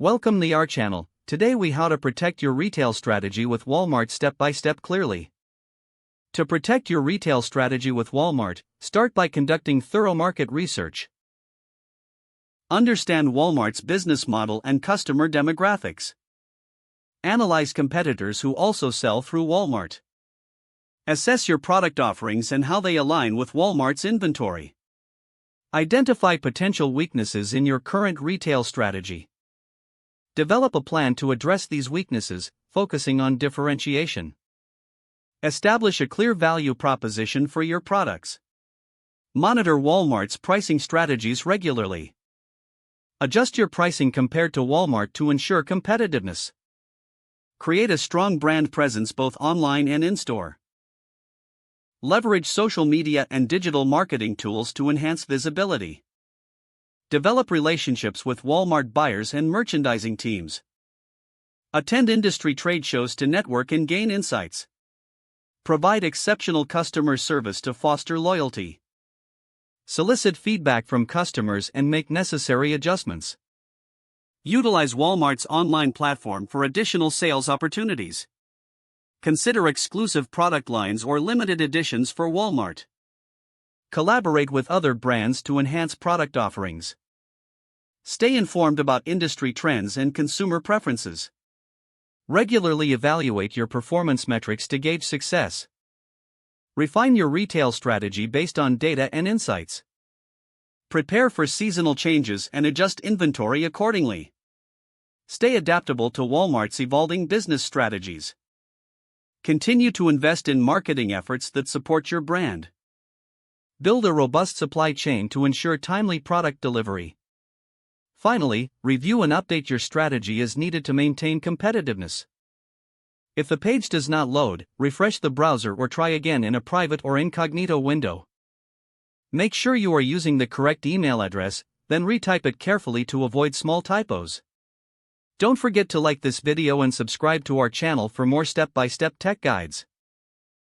Welcome to our channel. Today we how to protect your retail strategy with Walmart step by step clearly. To protect your retail strategy with Walmart, start by conducting thorough market research. Understand Walmart's business model and customer demographics. Analyze competitors who also sell through Walmart. Assess your product offerings and how they align with Walmart's inventory. Identify potential weaknesses in your current retail strategy. Develop a plan to address these weaknesses, focusing on differentiation. Establish a clear value proposition for your products. Monitor Walmart's pricing strategies regularly. Adjust your pricing compared to Walmart to ensure competitiveness. Create a strong brand presence both online and in-store. Leverage social media and digital marketing tools to enhance visibility. Develop relationships with Walmart buyers and merchandising teams. Attend industry trade shows to network and gain insights. Provide exceptional customer service to foster loyalty. Solicit feedback from customers and make necessary adjustments. Utilize Walmart's online platform for additional sales opportunities. Consider exclusive product lines or limited editions for Walmart. Collaborate with other brands to enhance product offerings. Stay informed about industry trends and consumer preferences. Regularly evaluate your performance metrics to gauge success. Refine your retail strategy based on data and insights. Prepare for seasonal changes and adjust inventory accordingly. Stay adaptable to Walmart's evolving business strategies. Continue to invest in marketing efforts that support your brand. Build a robust supply chain to ensure timely product delivery. Finally, review and update your strategy as needed to maintain competitiveness. If the page does not load, refresh the browser or try again in a private or incognito window. Make sure you are using the correct email address, then retype it carefully to avoid small typos. Don't forget to like this video and subscribe to our channel for more step-by-step tech guides.